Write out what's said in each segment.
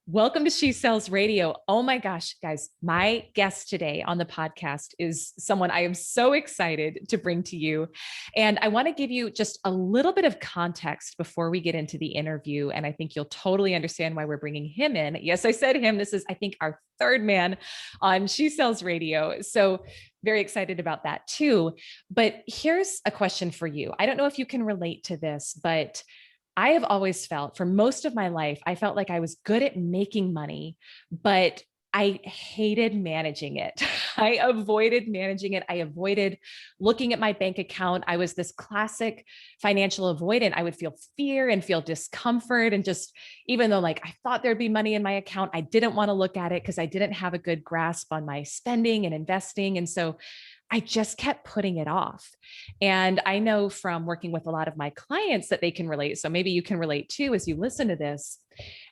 Welcome to She Sells Radio. Oh my gosh, guys, my guest today on the podcast is someone I am so excited to bring to you. And I want to give you just a little bit of context before we get into the interview. And I think you'll totally understand why we're bringing him in. Yes, I said him. This is, I think, our third man on She Sells Radio. So very excited about that too. But here's a question for you. I don't know if you can relate to this, but I have always felt for most of my life, I felt like I was good at making money, but I hated managing it. I avoided managing it. I avoided looking at my bank account. I was this classic financial avoidant. I would feel fear and feel discomfort. And just, even though like I thought there'd be money in my account, I didn't want to look at it because I didn't have a good grasp on my spending and investing. And so I just kept putting it off. And I know from working with a lot of my clients that they can relate. So maybe you can relate too as you listen to this.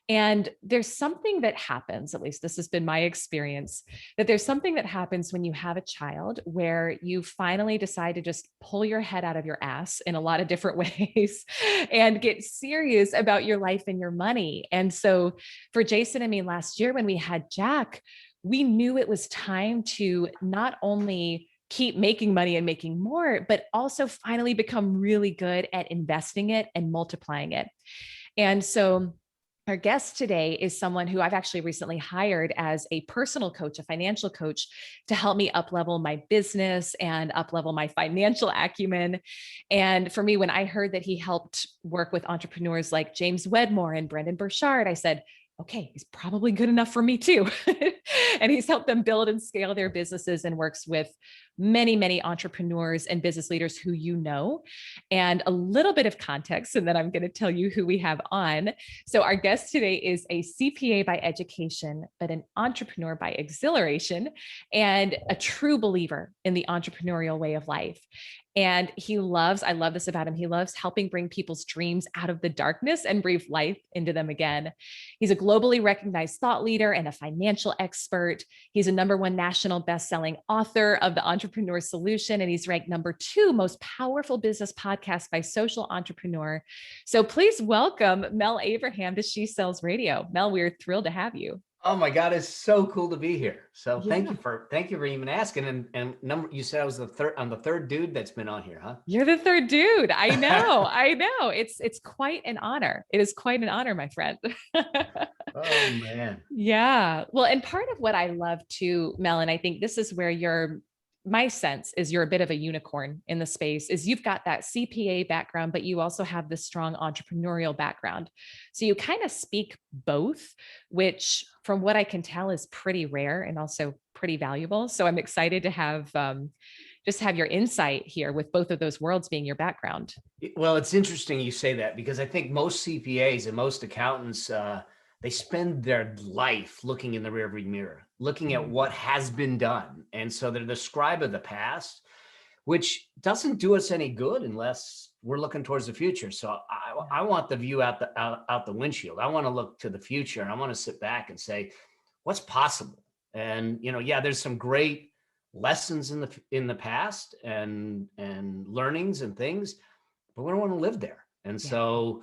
And there's something that happens, at least this has been my experience, that there's something that happens when you have a child where you finally decide to just pull your head out of your ass in a lot of different ways and get serious about your life and your money. And so for Jason and me last year, when we had Jack, we knew it was time to not only keep making money and making more, but also finally become really good at investing it and multiplying it. And so our guest today is someone who I've actually recently hired as a personal coach, a financial coach, to help me up-level my business and up-level my financial acumen. And for me, when I heard that he helped work with entrepreneurs like James Wedmore and Brendan Burchard, I said, okay, he's probably good enough for me too. And he's helped them build and scale their businesses and works with many, many entrepreneurs and business leaders who you know. And a little bit of context, and then I'm going to tell you who we have on. So our guest today is a CPA by education, but an entrepreneur by exhilaration, and a true believer in the entrepreneurial way of life. And I love this about him. He loves helping bring people's dreams out of the darkness and breathe life into them again. He's a globally recognized thought leader and a financial expert. He's a #1 national best-selling author of The Entrepreneur Solution, and he's ranked #2 most powerful business podcast by Social Entrepreneur. So please welcome Mel Abraham to She Sells Radio. Mel, we're thrilled to have you. Oh my God, it's so cool to be here. So Yeah. thank you for even asking. And you said I'm the third dude that's been on here, huh? You're the third dude. I know. I know. It's quite an honor. It is quite an honor, my friend. Oh man. Yeah. Well, and part of what I love too, Mel, and I think this is where my sense is you're a bit of a unicorn in the space, is you've got that CPA background, but you also have this strong entrepreneurial background. So you kind of speak both, which from what I can tell is pretty rare and also pretty valuable. So I'm excited to have just have your insight here with both of those worlds being your background. Well, it's interesting you say that because I think most CPAs and most accountants, they spend their life looking in the rearview mirror, looking at what has been done. And so they're the scribe of the past, which doesn't do us any good unless we're looking towards the future. So I want the view out the windshield. I want to look to the future, and I want to sit back and say, what's possible? And yeah, there's some great lessons in the past and learnings and things, but we don't want to live there. And so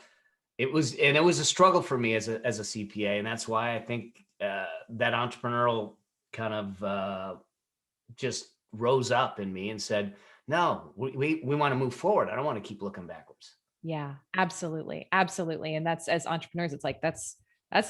it was a struggle for me as a CPA, and that's why I think that entrepreneurial kind of just rose up in me and said, no, we want to move forward. I don't want to keep looking backwards. Yeah, absolutely. Absolutely. And that's, as entrepreneurs, it's like, that's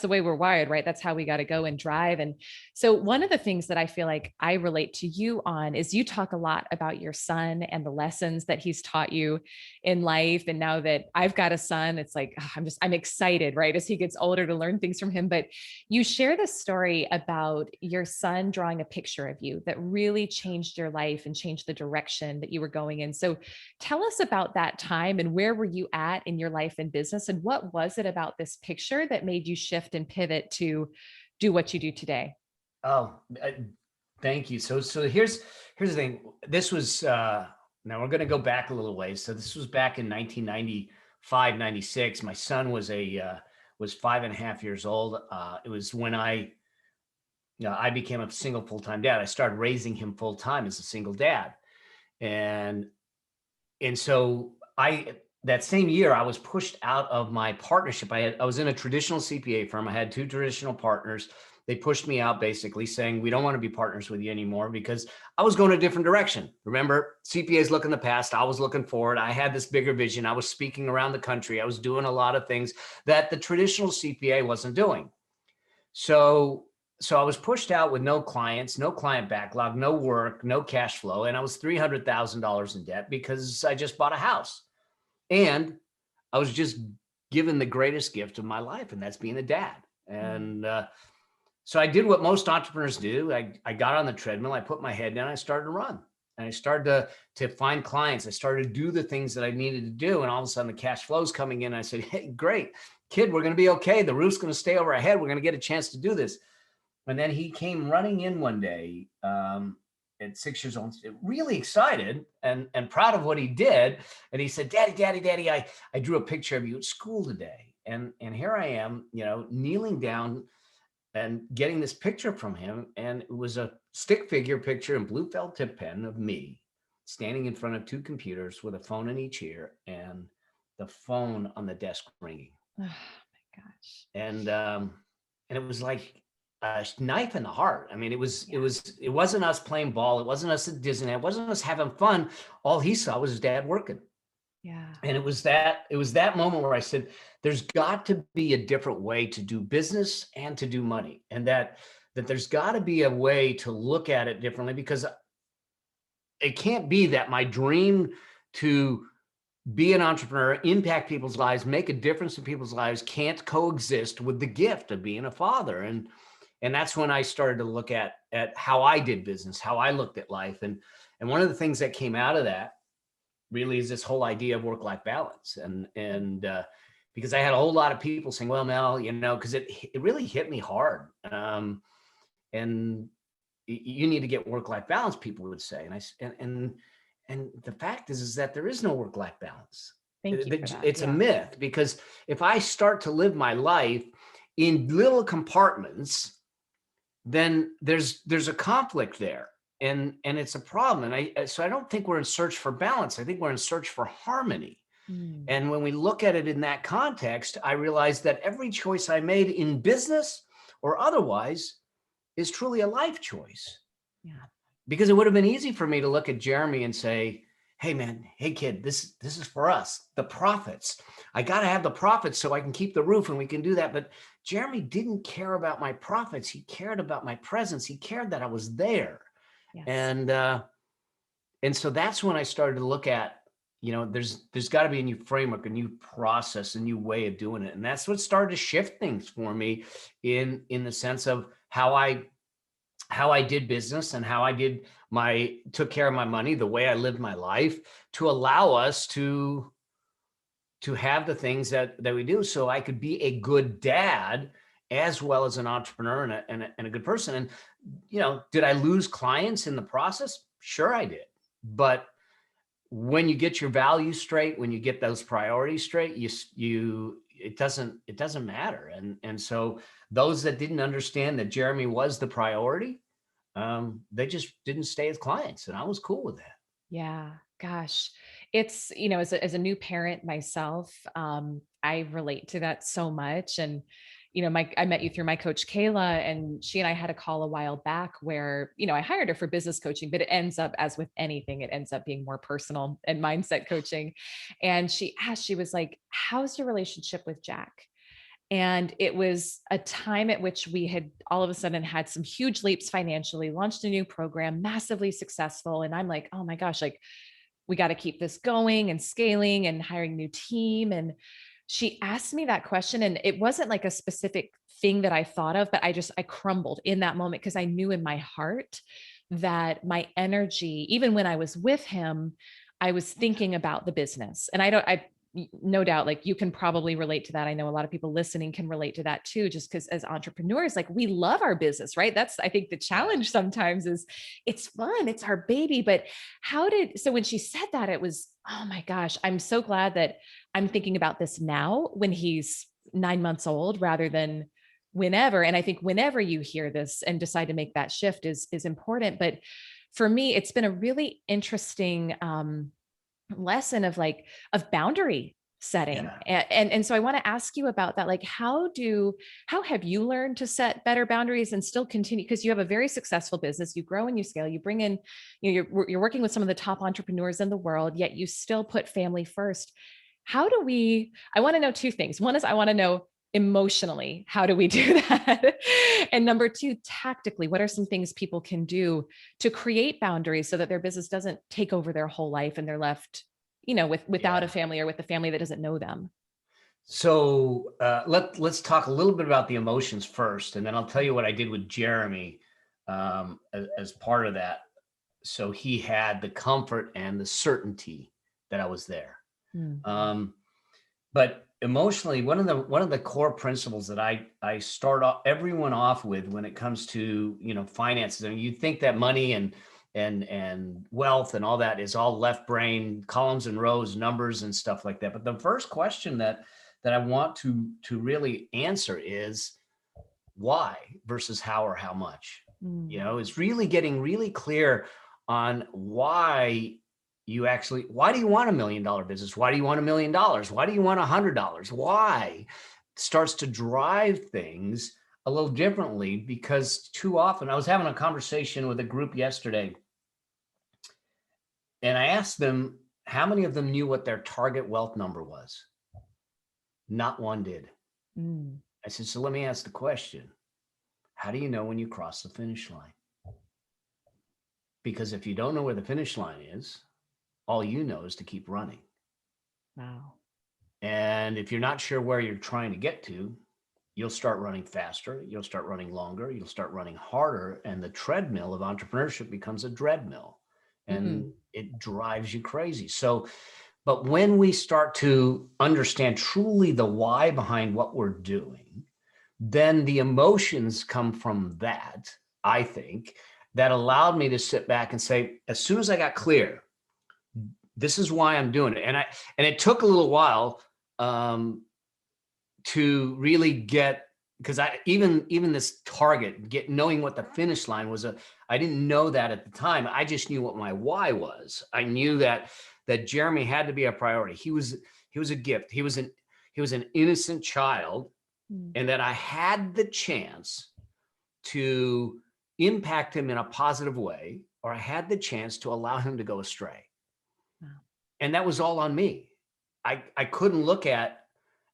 the way we're wired, right? That's how we got to go and drive. And so one of the things that I feel like I relate to you on is you talk a lot about your son and the lessons that he's taught you in life. And now that I've got a son, it's like, I'm excited, right? As he gets older to learn things from him. But you share this story about your son drawing a picture of you that really changed your life and changed the direction that you were going in. So tell us about that time and where were you at in your life and business? And what was it about this picture that made you shift and pivot to do what you do today? Oh, thank you. So here's the thing. This was, now we're going to go back a little ways. So this was back in 1995, 96. My son was 5.5 years old. It was when I became a single full-time dad. I started raising him full-time as a single dad. And so that same year, I was pushed out of my partnership. I was in a traditional CPA firm. I had two traditional partners. They pushed me out, basically saying, we don't want to be partners with you anymore, because I was going a different direction. Remember, CPAs look in the past. I was looking forward. I had this bigger vision. I was speaking around the country. I was doing a lot of things that the traditional CPA wasn't doing. So I was pushed out with no clients, no client backlog, no work, no cash flow. And I was $300,000 in debt because I just bought a house. And I was just given the greatest gift of my life, and that's being a dad. And so I did what most entrepreneurs do. I got on the treadmill, I put my head down, I started to run. And I started to find clients. I started to do the things that I needed to do. And all of a sudden the cash flow's coming in. I said, hey, great, kid, we're going to be okay. The roof's going to stay over our head. We're going to get a chance to do this. And then he came running in one day at 6 years old, really excited and proud of what he did. And he said, Daddy, I drew a picture of you at school today. And here I am, kneeling down and getting this picture from him. And it was a stick figure picture in blue felt tip pen of me standing in front of two computers with a phone in each ear and the phone on the desk ringing. Oh my gosh. And it was like a knife in the heart. I mean, it wasn't us playing ball. It wasn't us at Disneyland. It wasn't us having fun. All he saw was his dad working. Yeah. And it was that moment where I said, there's got to be a different way to do business and to do money. And that there's got to be a way to look at it differently, because it can't be that my dream to be an entrepreneur, impact people's lives, make a difference in people's lives can't coexist with the gift of being a father. And that's when I started to look at how I did business, how I looked at life. And one of the things that came out of that really is this whole idea of work-life balance. And because I had a whole lot of people saying, well, Mel, because it really hit me hard. And you need to get work-life balance, people would say. And the fact is that there is no work-life balance. Thank you for that. It's a myth, because if I start to live my life in little compartments, then there's a conflict there, and it's a problem. And so I don't think we're in search for balance. I think we're in search for harmony. And when we look at it in that context, I realized that every choice I made in business or otherwise is truly a life choice. Yeah. Because it would have been easy for me to look at Jeremy and say, hey man, hey kid, this is for us, the profits. I got to have the profits so I can keep the roof, and we can do that. But Jeremy didn't care about my profits. He cared about my presence. He cared that I was there. Yes. And so that's when I started to look at, there's got to be a new framework, a new process, a new way of doing it. And that's what started to shift things for me in the sense of how I did business and how I took care of my money, the way I lived my life, to allow us to have the things that we do, so I could be a good dad as well as an entrepreneur and a good person. And, did I lose clients in the process? Sure, I did. But when you get your values straight, when you get those priorities straight, it doesn't matter. And so those that didn't understand that Jeremy was the priority, they just didn't stay as clients, and I was cool with that. Yeah, gosh, it's, as a new parent myself, I relate to that so much. And, I met you through my coach, Kayla, and she and I had a call a while back where, I hired her for business coaching, but it ends up, as with anything, it ends up being more personal and mindset coaching. And she was like, how's your relationship with Jack? And it was a time at which we had all of a sudden had some huge leaps financially, launched a new program, massively successful. And I'm like, oh my gosh, like we got to keep this going and scaling and hiring a new team. And she asked me that question, and it wasn't like a specific thing that I thought of, but I crumbled in that moment, because I knew in my heart that my energy, even when I was with him, I was thinking about the business. And no doubt, like you can probably relate to that. I know a lot of people listening can relate to that too, just because as entrepreneurs, like we love our business, right? That's, I think the challenge sometimes is it's fun, it's our baby. But so when she said that, it was, oh my gosh, I'm so glad that I'm thinking about this now when he's 9 months old rather than whenever. And I think whenever you hear this and decide to make that shift is important. But for me, it's been a really interesting, lesson of of boundary setting. Yeah. And so I want to ask you about that. Like, how have you learned to set better boundaries and still continue? Because you have a very successful business, you grow and you scale, you bring in, you're working with some of the top entrepreneurs in the world, yet you still put family first. I want to know two things. One is I want to know emotionally, how do we do that? And number two, tactically, what are some things people can do to create boundaries so that their business doesn't take over their whole life and they're left, without a Yeah. family or with a family that doesn't know them? So let's talk a little bit about the emotions first, and then I'll tell you what I did with Jeremy as part of that. So he had the comfort and the certainty that I was there. Mm. But emotionally, one of the core principles that I start off everyone off with when it comes to finances. I mean, you think that money and wealth and all that is all left brain, columns and rows, numbers and stuff like that. But the first question that I want to really answer is why versus how or how much. Mm. It's really getting really clear on why do you want $1 million business? Why do you want $1 million? Why do you want $100? Why starts to drive things a little differently, because too often I was having a conversation with a group yesterday and I asked them how many of them knew what their target wealth number was. Not one did. Mm. I said, so let me ask the question. How do you know when you cross the finish line? Because if you don't know where the finish line is, all you know is to keep running. Wow. And if you're not sure where you're trying to get to, you'll start running faster, you'll start running longer, you'll start running harder, and the treadmill of entrepreneurship becomes a dreadmill, and Mm. it drives you crazy. So, but when we start to understand truly the why behind what we're doing, then the emotions come from that, I think, that allowed me to sit back and say, as soon as I got clear, this is why I'm doing it. And it took a little while to really get, because I even this target, knowing what the finish line was, I didn't know that at the time. I just knew what my why was. I knew that Jeremy had to be a priority. He was a gift. He was an innocent child, Mm. and that I had the chance to impact him in a positive way, or I had the chance to allow him to go astray. Wow. And that was all on me. I couldn't look at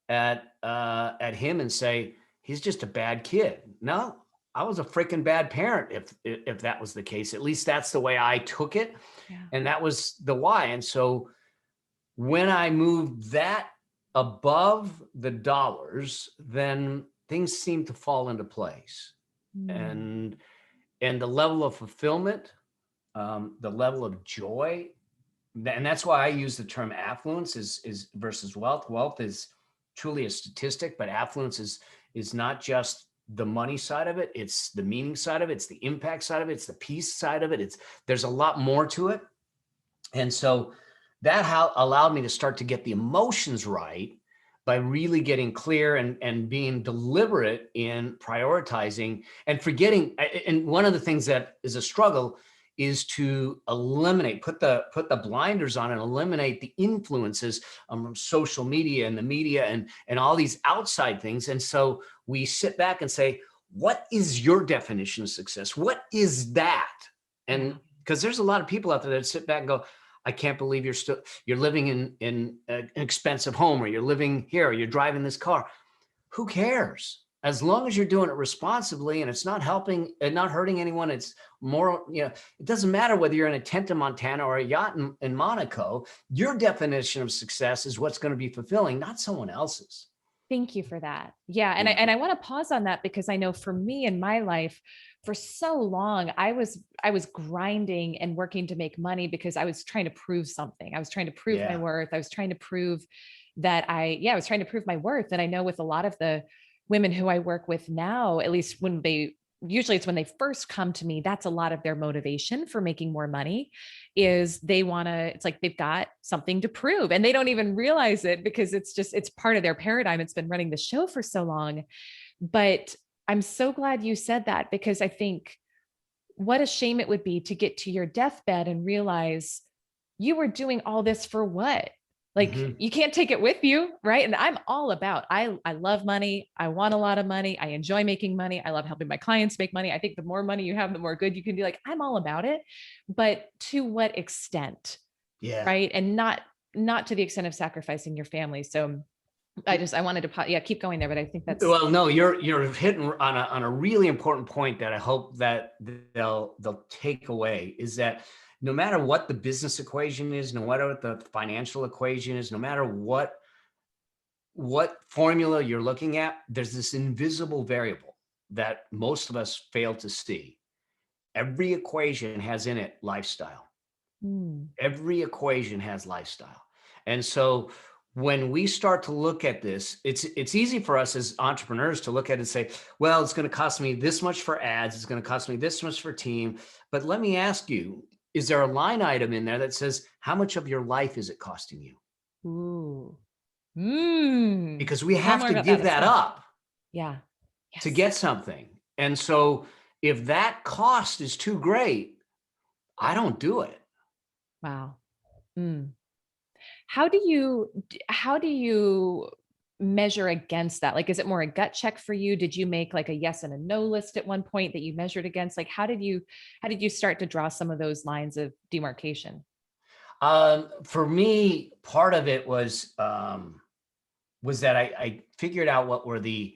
him and say he's just a bad kid. No, I was a freaking bad parent if that was the case. At least that's the way I took it, Yeah. and that was the why. And so when I moved that above the dollars, then things seemed to fall into place, Mm. and the level of fulfillment, the level of joy. And that's why I use the term affluence is versus wealth. Wealth is truly a statistic, but affluence is not just the money side of it. It's the meaning side of it. It's the impact side of it. It's the peace side of it. There's a lot more to it. And so that allowed me to start to get the emotions right by really getting clear and being deliberate in prioritizing and forgetting. And one of the things that is a struggle is to eliminate, put the blinders on and eliminate the influences from social media and the media and all these outside things. And so we sit back and say, what is your definition of success? What is that? And because there's a lot of people out there that sit back and go, I can't believe you're living in an expensive home, or you're living here, or you're driving this car. Who cares? As long as you're doing it responsibly and it's not helping and not hurting anyone, it's more, it doesn't matter whether you're in a tent in Montana or a yacht in Monaco. Your definition of success is what's going to be fulfilling, not someone else's. Thank you for that. Yeah. And Yeah. I want to pause on that because I know for me in my life, for so long, I was grinding and working to make money because I was trying to prove something. I was trying to prove my Yeah. worth. I was trying to prove that I was trying to prove my worth. And I know with a lot of the women who I work with now, at least usually it's when they first come to me, that's a lot of their motivation for making more money is it's like they've got something to prove and they don't even realize it because it's part of their paradigm. It's been running the show for so long. But I'm so glad you said that because I think what a shame it would be to get to your deathbed and realize you were doing all this for what? Like, Mhm. you can't take it with you, right? And I'm all about, I love money. I want a lot of money. I enjoy making money. I love helping my clients make money. I think the more money you have, the more good you can be. Like, I'm all about it. But to what extent, Yeah. right? And not to the extent of sacrificing your family. So I wanted to, yeah, keep going there, but I think that's, Well, no, you're hitting on a really important point that I hope that they'll take away, is that no matter what the business equation is, no matter what the financial equation is, no matter what formula you're looking at, there's this invisible variable that most of us fail to see. Every equation has in it lifestyle. hmm, Every equation has lifestyle. And so when we start to look at this, it's easy for us as entrepreneurs to look at it and say, well, it's going to cost me this much for ads, it's going to cost me this much for team. But let me ask you, is there a line item in there that says how much of your life is it costing you? ooh, Because we tell have more to about that. give Let's that go. up Yeah. to Yes. get something. And so if that cost is too great, I don't do it. Wow. Mm. How do you measure against that? Like, is it more a gut check for you? Did you make like a yes and a no list at one point that you measured against? Like, how did you start to draw some of those lines of demarcation? For me, part of it was that I figured out what were the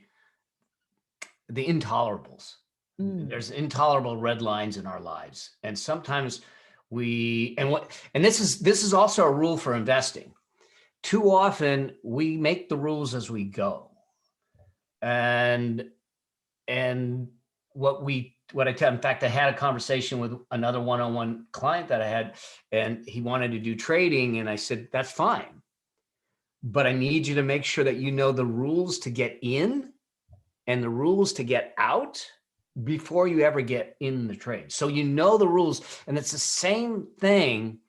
intolerables. Mm, There's intolerable red lines in our lives, and sometimes and this is also a rule for investing. Too often we make the rules as we go, and and what I tell. In fact, I had a conversation with another one-on-one client that I had, and he wanted to do trading, and I said that's fine, but I need you to make sure that you know the rules to get in and the rules to get out before you ever get in the trade. So you know the rules, and it's the same thing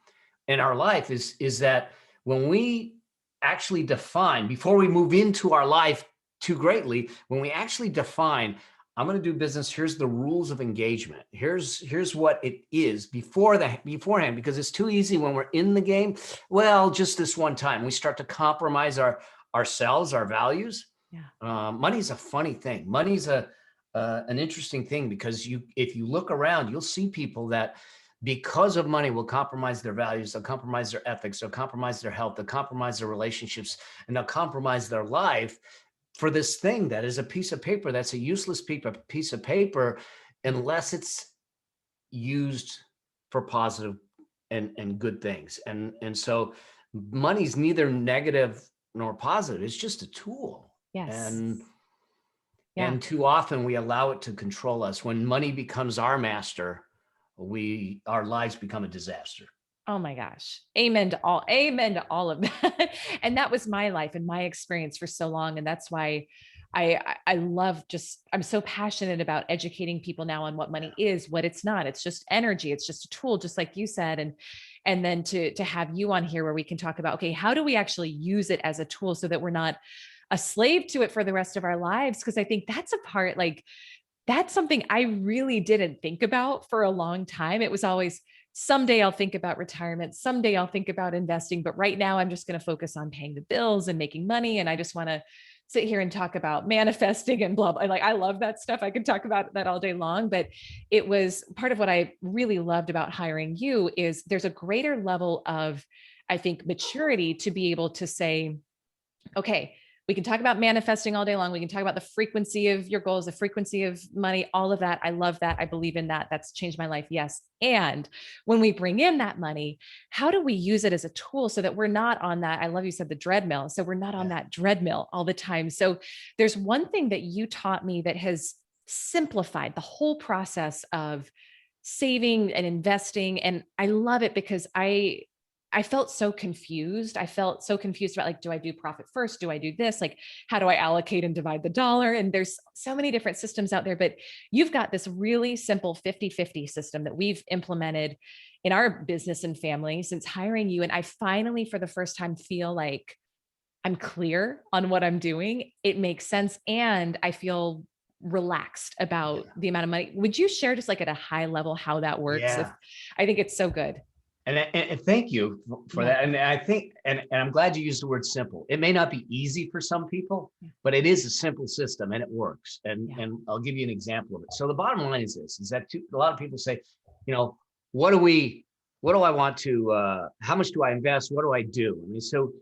in our life is that when we actually define before we move into our life too greatly, when we actually define, I'm going to do business, here's the rules of engagement, here's what it is beforehand, because it's too easy when we're in the game. Well, just this one time we start to compromise ourselves, our values. yeah. Money's a funny thing. Money's an interesting thing, because if you look around, you'll see people that because of money will compromise their values, they'll compromise their ethics, they'll compromise their health, they'll compromise their relationships, and they'll compromise their life for this thing that is a piece of paper that's a useless piece of paper unless it's used for positive and good things. And so money's neither negative nor positive. It's just a tool. Yes. And Yeah. and too often we allow it to control us. When money becomes our master, our lives become a disaster. Oh my gosh. Amen to all of that. And that was my life and my experience for so long. And that's why I love I'm so passionate about educating people now on what money is, what it's not. It's just energy. It's just a tool, just like you said. And then to have you on here where we can talk about, okay, how do we actually use it as a tool so that we're not a slave to it for the rest of our lives? Because I think that's a part, like, that's something I really didn't think about for a long time. It was always, someday I'll think about retirement. Someday I'll think about investing. But right now I'm just going to focus on paying the bills and making money. And I just want to sit here and talk about manifesting and blah, blah. Like, I love that stuff. I could talk about that all day long, but it was part of what I really loved about hiring you is there's a greater level of, I think, maturity to be able to say, okay, we can talk about manifesting all day long. We can talk about the frequency of your goals, the frequency of money, all of that. I love that. I believe in that. That's changed my life. Yes. And when we bring in that money, how do we use it as a tool so that we're not on that? I love you said the dread mill. So we're not on Yeah. that dread mill all the time. So there's one thing that you taught me that has simplified the whole process of saving and investing. And I love it because I felt so confused. I felt so confused about, like, do I do profit first? Do I do this? Like, how do I allocate and divide the dollar? And there's so many different systems out there, but you've got this really simple 50-50 system that we've implemented in our business and family since hiring you. And I finally, for the first time, feel like I'm clear on what I'm doing. It makes sense. And I feel relaxed about Yeah. the amount of money. Would you share just like at a high level how that works? If Yeah. I think it's so good. And thank you for that. And I think, and I'm glad you used the word simple. It may not be easy for some people, but it is a simple system and it works. And I'll give you an example of it. So the bottom line is this, is that a lot of people say, you know, what do I want to, how much do I invest? What do I do? I mean, so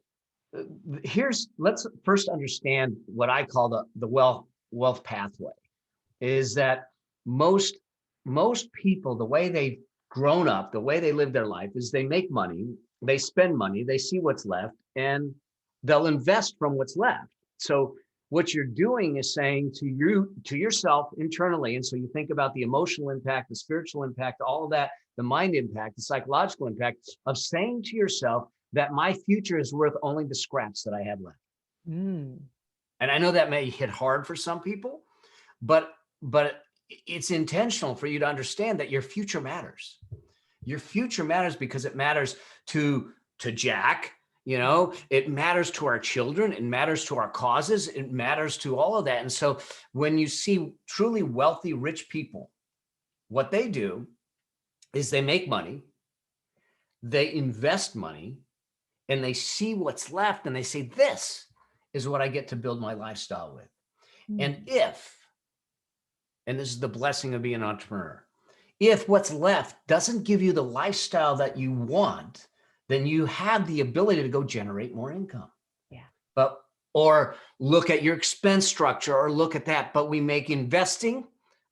let's first understand what I call the wealth pathway, is that most people, the way they've grown up, the way they live their life is they make money, they spend money, they see what's left, and they'll invest from what's left. So what you're doing is saying to yourself internally, and so you think about the emotional impact, the spiritual impact, all of that, the mind impact, the psychological impact of saying to yourself that my future is worth only the scraps that I have left. And I know that may hit hard for some people, but it's intentional for you to understand that your future matters. Your future matters because it matters to Jack, you know, it matters to our children, it matters to our causes, it matters to all of that. And so when you see truly wealthy, rich people, what they do is they make money, they invest money, and they see what's left and they say, this is what I get to build my lifestyle with. And this is the blessing of being an entrepreneur. If what's left doesn't give you the lifestyle that you want, then you have the ability to go generate more income. Or look at your expense structure or look at that. But we make investing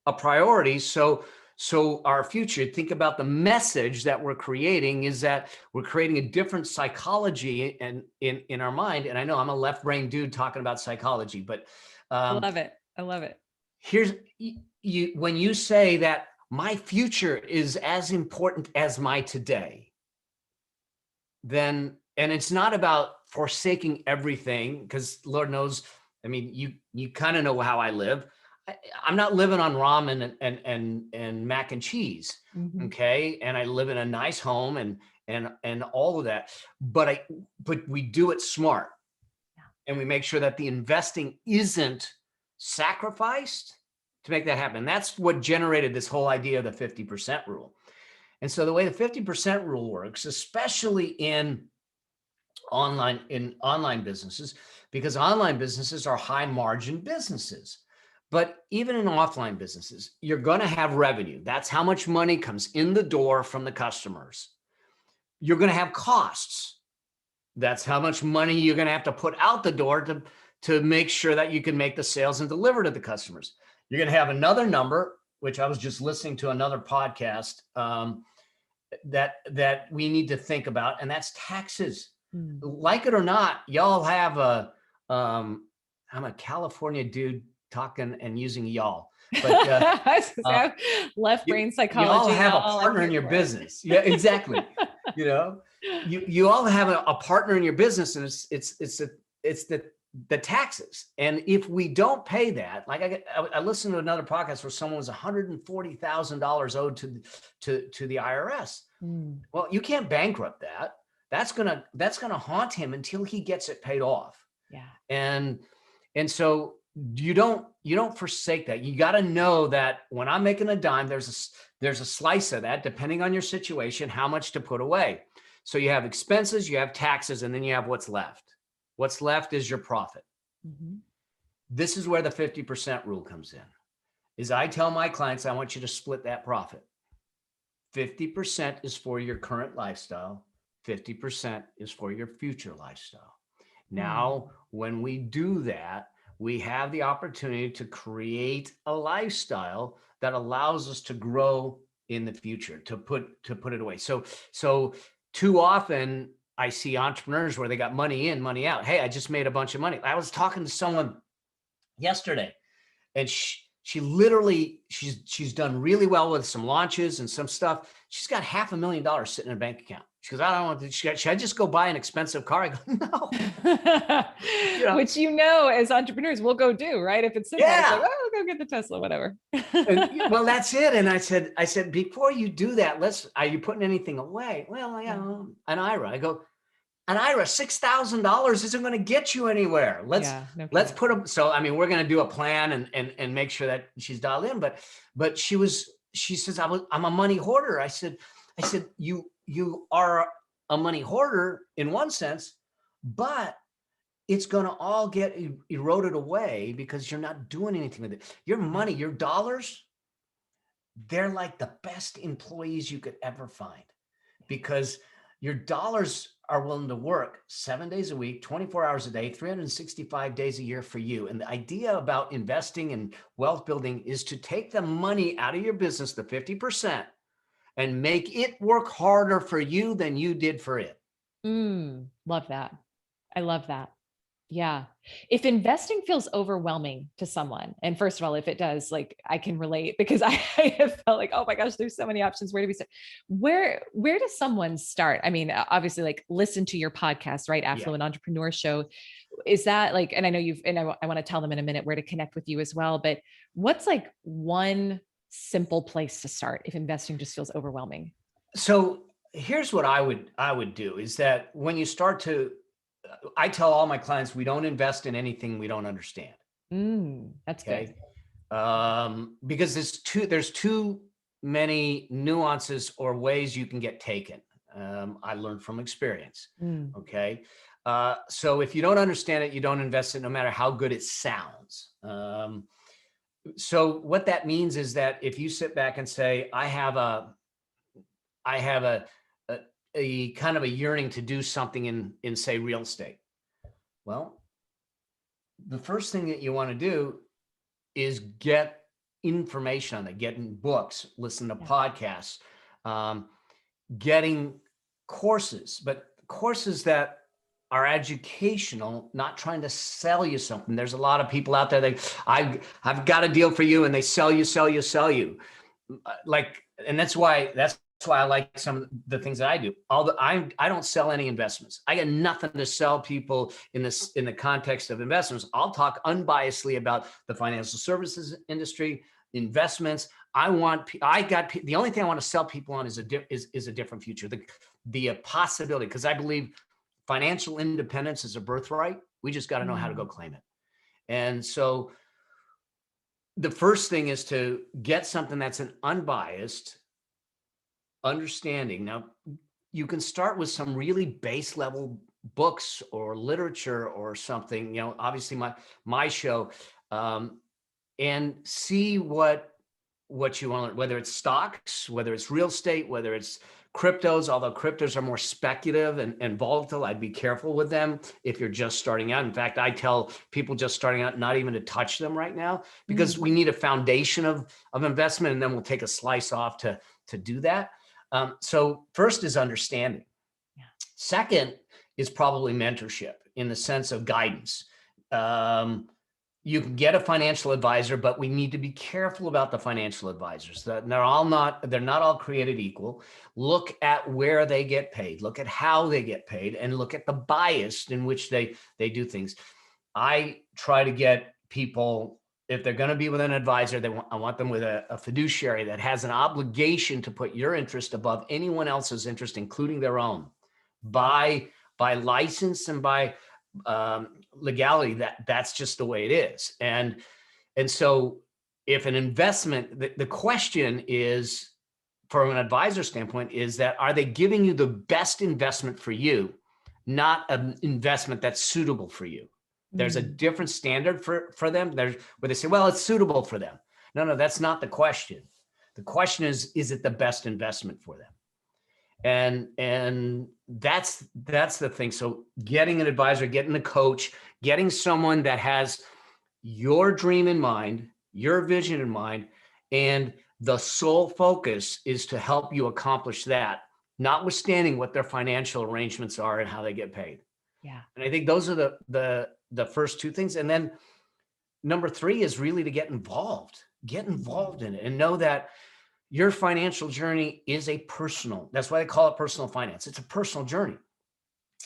a priority. So our future, think about the message that we're creating is that we're creating a different psychology in our mind. And I know I'm a left brain dude talking about psychology, but I love it. Here's when you say that my future is as important as my today, then, and it's not about forsaking everything, because Lord knows, I mean, you kind of know how I live. I'm not living on ramen and mac and cheese. Okay. And I live in a nice home and all of that, but we do it smart. And we make sure that the investing isn't sacrificed to make that happen. That's what generated this whole idea of the 50% rule. And so the way the 50% rule works, especially in online businesses, because online businesses are high margin businesses. But even in offline businesses, you're going to have revenue. That's how much money comes in the door from the customers. You're going to have costs. That's how much money you're going to have to put out the door to make sure that you can make the sales and deliver to the customers. You're going to have another number, which I was just listening to another podcast that we need to think about, and that's taxes. Like it or not, y'all have I'm a California dude talking and using y'all, but left brain psychology. You all have a partner in your business. Yeah, exactly. You know, you all have a partner in your business, and it's the taxes. And if we don't pay that, like I listened to another podcast where someone was $140,000 owed to the IRS. Well, you can't bankrupt that. That's gonna haunt him until he gets it paid off. And so you don't forsake that. You got to know that when I'm making a dime, there's a slice of that, depending on your situation, how much to put away. So you have expenses, you have taxes, and then you have what's left. What's left is your profit. This is where the 50% rule comes in. Is I tell my clients, I want you to split that profit. 50% is for your current lifestyle. 50% is for your future lifestyle. Now, when we do that, we have the opportunity to create a lifestyle that allows us to grow in the future, to put it away. So too often I see entrepreneurs where they got money in, money out. Hey, I just made a bunch of money. I was talking to someone yesterday, and she literally, she's done really well with some launches and some stuff. She's got $500,000 sitting in a bank account. She goes, I don't want to, should I just go buy an expensive car? I go, no. Which, as entrepreneurs, we'll go do, right? If it's simple, it's like, oh, go get the Tesla, whatever. Well, that's it. And I said, before you do that, are you putting anything away? Well, an IRA. I go, an IRA, $6,000 isn't going to get you anywhere. Let's put them. So, I mean, we're going to do a plan and make sure that she's dialed in. But she says, I'm a money hoarder. I said, I said, you are a money hoarder in one sense, but it's going to all get eroded away because you're not doing anything with it. Your money, your dollars, they're like the best employees you could ever find, because your dollars are willing to work 7 days a week, 24 hours a day, 365 days a year for you. And the idea about investing and wealth building is to take the money out of your business, the 50%, and make it work harder for you than you did for it. Love that. I love that. Yeah. If investing feels overwhelming to someone, and first of all, if it does, like I can relate because I have felt like, oh my gosh, there's so many options. Where do we start? Where does someone start? I mean, obviously, like listen to your podcast, right? Yeah. Affluent Entrepreneur Show. Is that like, and I know I want to tell them in a minute where to connect with you as well, but what's like one simple place to start if investing just feels overwhelming? So here's what I would do is that when you start to, I tell all my clients, we don't invest in anything we don't understand. That's Okay. good. Because there's too many nuances or ways you can get taken. I learned from experience. Okay. So if you don't understand it, you don't invest it, no matter how good it sounds. So what that means is that if you sit back and say, I have a kind of a yearning to do something in say real estate. Well, the first thing that you want to do is get information on it, getting books, listen to podcasts, getting courses, but courses that are educational, not trying to sell you something. There's a lot of people out there that I've got a deal for you, and they sell you. And that's why I like some of the things that I do. Although I don't sell any investments. I got nothing to sell people in the context of investments. I'll talk unbiasedly about the financial services industry, investments. The only thing I want to sell people on is a different future. The possibility, because I believe financial independence is a birthright. We just got to know how to go claim it. And so the first thing is to get something that's an unbiased understanding. Now, you can start with some really base level books or literature or something, obviously my show, and see what you want to learn, whether it's stocks, whether it's real estate, whether it's cryptos, although cryptos are more speculative and volatile. I'd be careful with them if you're just starting out. In fact, I tell people just starting out not even to touch them right now, because we need a foundation of investment, and then we'll take a slice off to do that. So first is understanding. Yeah. Second is probably mentorship in the sense of guidance. You can get a financial advisor, but we need to be careful about the financial advisors. They're not all created equal. Look at where they get paid, look at how they get paid, and look at the bias in which they do things. I try to get people, if they're going to be with an advisor, I want them with a fiduciary that has an obligation to put your interest above anyone else's interest, including their own, by license and by legality. That's just the way it is. And so if an investment, the question is, from an advisor standpoint, is that, are they giving you the best investment for you, not an investment that's suitable for you? There's a different standard for them. There's where they say, well, it's suitable for them. No, that's not the question. The question is it the best investment for them? And that's the thing. So getting an advisor, getting a coach, getting someone that has your dream in mind, your vision in mind, and the sole focus is to help you accomplish that, notwithstanding what their financial arrangements are and how they get paid. Yeah. And I think those are the first two things. And then number three is really to get involved in it, and know that your financial journey is that's why they call it personal finance. It's a personal journey.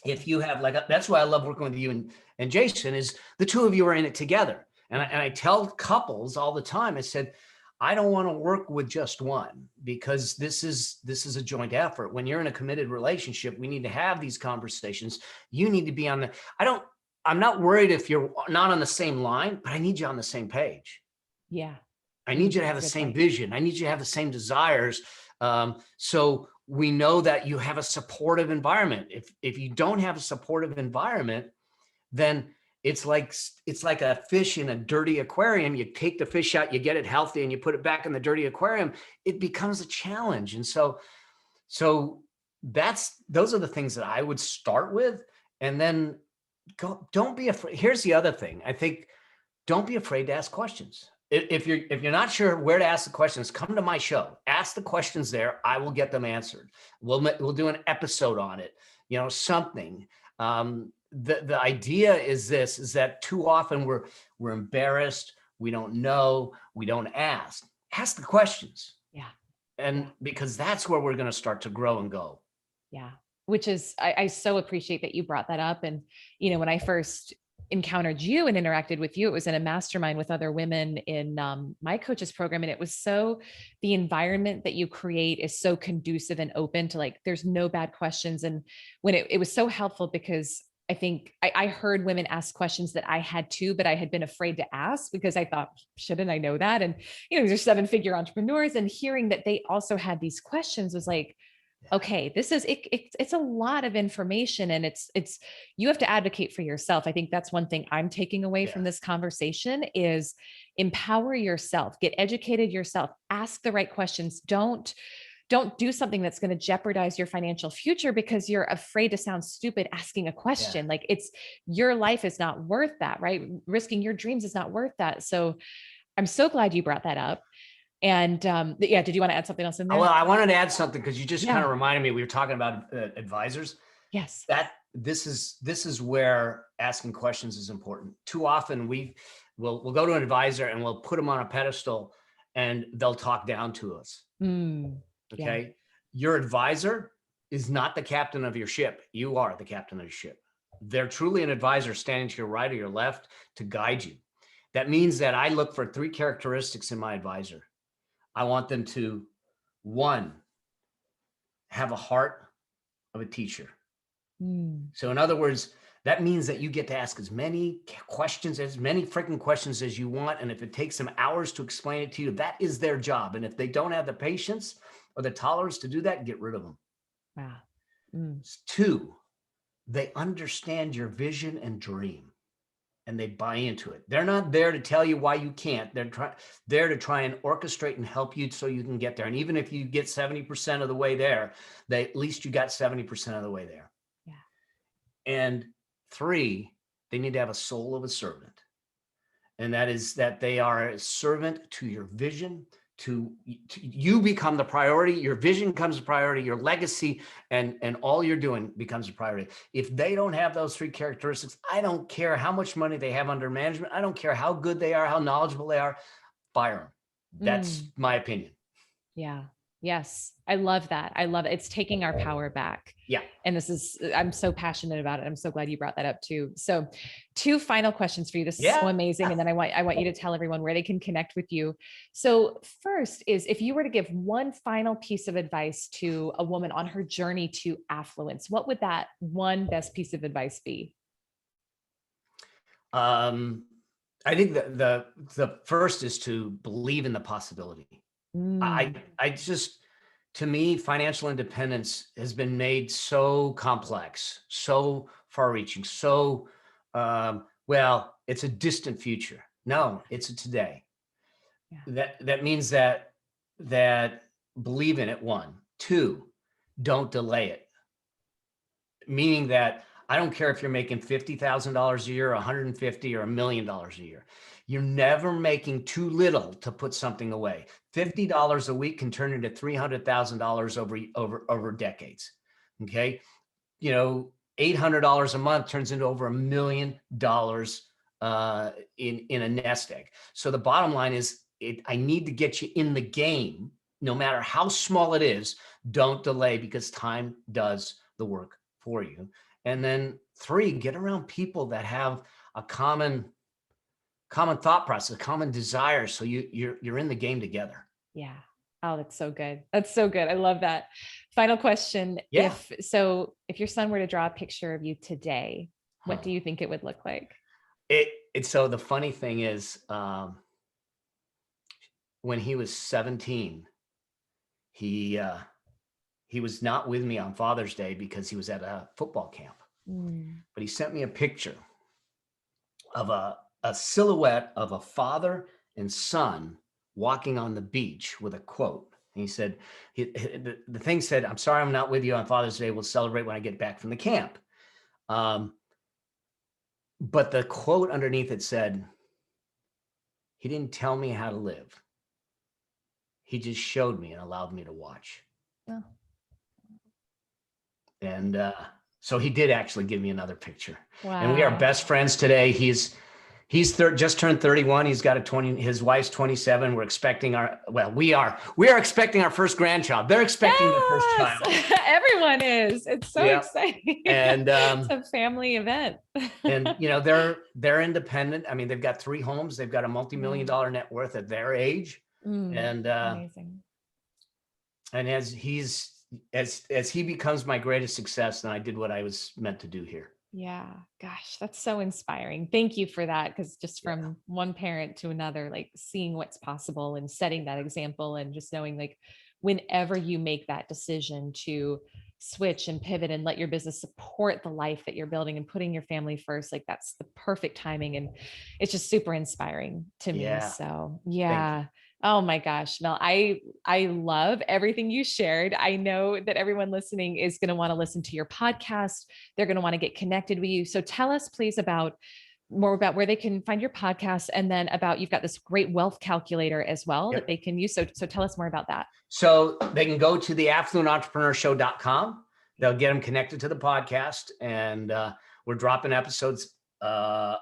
If you have that's why I love working with you and Jason, is the two of you are in it together. And I tell couples all the time, I said, I don't want to work with just one, because this is a joint effort. When you're in a committed relationship, we need to have these conversations. You need to be I'm not worried if you're not on the same line, but I need you on the same page. Yeah. I need you to have the same vision. I need you to have the same desires. So we know that you have a supportive environment. If you don't have a supportive environment, then it's like a fish in a dirty aquarium. You take the fish out, you get it healthy, and you put it back in the dirty aquarium. It becomes a challenge. And so those are the things that I would start with. And then don't be afraid. Here's the other thing. I think, don't be afraid to ask questions. If you're not sure where to ask the questions, come to my show. Ask the questions there. I will get them answered. We'll do an episode on it. Something. The idea is that too often we're embarrassed. We don't know. We don't ask. Ask the questions. Yeah. And because that's where we're going to start to grow and go. Yeah. Which is, I so appreciate that you brought that up. And, when I first encountered you and interacted with you, it was in a mastermind with other women in my coaches program. And it was the environment that you create is so conducive and open to, like, there's no bad questions. And when it was so helpful, because I think I heard women ask questions that I had too, but I had been afraid to ask because I thought, shouldn't I know that? And, these are 7-figure entrepreneurs, and hearing that they also had these questions was like, okay, this is it's a lot of information, and it's you have to advocate for yourself. I think that's one thing I'm taking away from this conversation is empower yourself, get educated yourself, ask the right questions. Don't do something that's going to jeopardize your financial future because you're afraid to sound stupid asking a question. Like, your life is not worth that, right? Risking your dreams is not worth that. So I'm so glad you brought that up. And did you want to add something else in there? Well, I wanted to add something because you just kind of reminded me, we were talking about advisors. Yes. That this is where asking questions is important. Too often we'll go to an advisor and we'll put them on a pedestal and they'll talk down to us. Okay. Your advisor is not the captain of your ship. You are the captain of your ship. They're truly an advisor standing to your right or your left to guide you. That means that I look for 3 characteristics in my advisor. I want them to, 1, have a heart of a teacher. So in other words, that means that you get to ask as many freaking questions as you want. And if it takes them hours to explain it to you, that is their job. And if they don't have the patience or the tolerance to do that, get rid of them. Wow. 2, they understand your vision and dream. And they buy into it. They're not there to tell you why you can't. They're there to try and orchestrate and help you so you can get there. And even if you get 70% of the way there, at least you got 70% of the way there. Yeah. And 3, they need to have a soul of a servant. And that is that they are a servant to your vision, to you become the priority, your vision becomes a priority, your legacy and all you're doing becomes a priority. If they don't have those 3 characteristics, I don't care how much money they have under management. I don't care how good they are, how knowledgeable they are, fire them. That's my opinion. Yeah. Yes. I love that. I love it. It's taking our power back. Yeah. And I'm so passionate about it. I'm so glad you brought that up too. So 2 final questions for you. This is so amazing. And then I want you to tell everyone where they can connect with you. So first is, if you were to give one final piece of advice to a woman on her journey to affluence, what would that one best piece of advice be? I think the first is to believe in the possibility. I just, to me, financial independence has been made so complex, so far-reaching, so, it's a distant future. No, it's a today. That means that believe in it, 1. 2, don't delay it. Meaning that I don't care if you're making $50,000 a year, 150 or $1 million a year. You're never making too little to put something away. $50 a week can turn into $300,000 over decades. Okay. $800 a month turns into over $1 million in a nest egg. So the bottom line is, I need to get you in the game, no matter how small it is. Don't delay, because time does the work for you. And then 3, get around people that have a common thought process, a common desire. So you're in the game together. Yeah. Oh, that's so good. That's so good. I love that. Final question. Yeah. If your son were to draw a picture of you today, what do you think it would look like? So the funny thing is, when he was 17, he he was not with me on Father's Day because he was at a football camp, but he sent me a picture of a silhouette of a father and son walking on the beach with a quote. And he said, the thing said, "I'm sorry I'm not with you on Father's Day. We'll celebrate when I get back from the camp." But the quote underneath it said, "He didn't tell me how to live. He just showed me and allowed me to watch." Oh. And so he did actually give me another picture. Wow. And we are best friends today. He's just turned 31. He's got a 20, his wife's 27. We're expecting we are expecting our first grandchild. They're expecting the first child. Everyone is. It's so exciting. And it's a family event. And they're independent. I mean, they've got 3 homes. They've got a multi-million-dollar net worth at their age. And amazing. And as he becomes my greatest success, then I did what I was meant to do here. Yeah. Gosh, that's so inspiring. Thank you for that. Cause just from one parent to another, like seeing what's possible and setting that example, and just knowing like whenever you make that decision to switch and pivot and let your business support the life that you're building and putting your family first, like that's the perfect timing. And it's just super inspiring to me. So yeah. Oh my gosh, Mel, I love everything you shared. I know that everyone listening is going to want to listen to your podcast. They're going to want to get connected with you. So tell us please more about where they can find your podcast, and then about, you've got this great wealth calculator as well that they can use. So tell us more about that. So they can go to the affluententrepreneurshow.com. They'll get them connected to the podcast, and we're dropping episodes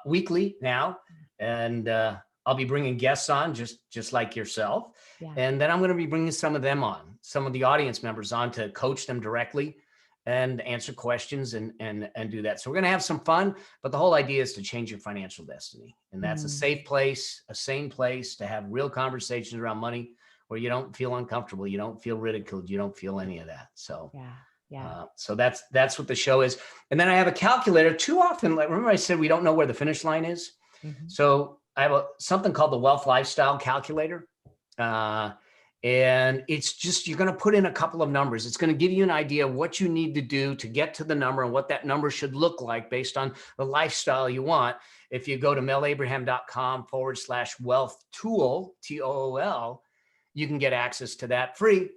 weekly now. And I'll be bringing guests on just like yourself. And then I'm going to be bringing some of them on, some of the audience members on, to coach them directly and answer questions and do that. So we're going to have some fun, but the whole idea is to change your financial destiny. And that's a safe place, a sane place to have real conversations around money where you don't feel uncomfortable. You don't feel ridiculed. You don't feel any of that. So so that's what the show is. And then I have a calculator. Too often, like, remember I said, we don't know where the finish line is. So I have something called the Wealth Lifestyle Calculator. And it's just, you're going to put in a couple of numbers. It's going to give you an idea of what you need to do to get to the number and what that number should look like based on the lifestyle you want. If you go to melabraham.com/wealth tool, TOOL, you can get access to that free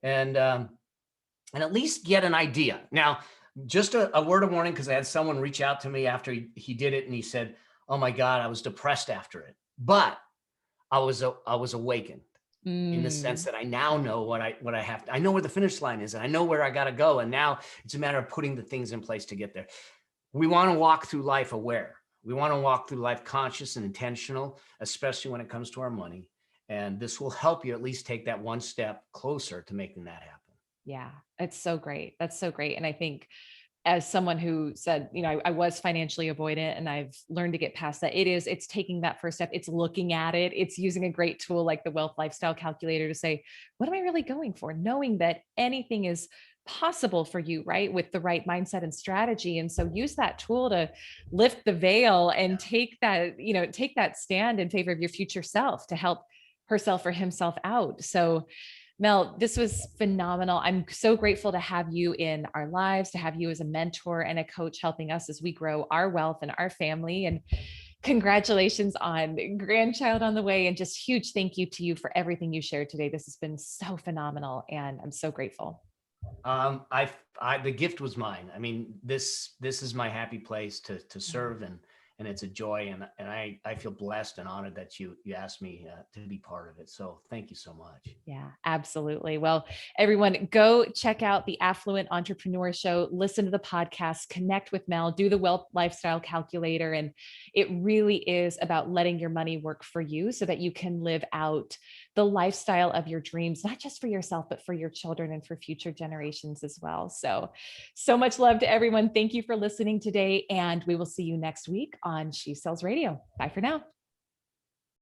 and at least get an idea. Now, just a word of warning, because I had someone reach out to me after he did it, and he said, "Oh my God, I was depressed after it, but I was awakened in the sense that I now know what I have to, I know where the finish line is, and I know where I got to go. And now it's a matter of putting the things in place to get there." We want to walk through life aware. We want to walk through life conscious and intentional, especially when it comes to our money. And this will help you at least take that one step closer to making that happen. Yeah, it's so great. That's so great. And I think, as someone who said, I was financially avoidant, and I've learned to get past that. It's taking that first step. It's looking at it. It's using a great tool like the Wealth Lifestyle Calculator to say, what am I really going for? Knowing that anything is possible for you, right? With the right mindset and strategy. And so use that tool to lift the veil and take that stand in favor of your future self to help herself or himself out. So Mel, this was phenomenal. I'm so grateful to have you in our lives, to have you as a mentor and a coach helping us as we grow our wealth and our family. And congratulations on grandchild on the way. And just huge thank you to you for everything you shared today. This has been so phenomenal, and I'm so grateful. The gift was mine. I mean, this is my happy place to serve, and it's a joy, and I feel blessed and honored that you asked me to be part of it. So thank you so much. Yeah, absolutely. Well, everyone, go check out the Affluent Entrepreneur Show, listen to the podcast, connect with Mel, do the Wealth Lifestyle Calculator. And it really is about letting your money work for you so that you can live out the lifestyle of your dreams, not just for yourself, but for your children and for future generations as well. So much love to everyone. Thank you for listening today. And we will see you next week on She Sells Radio. Bye for now.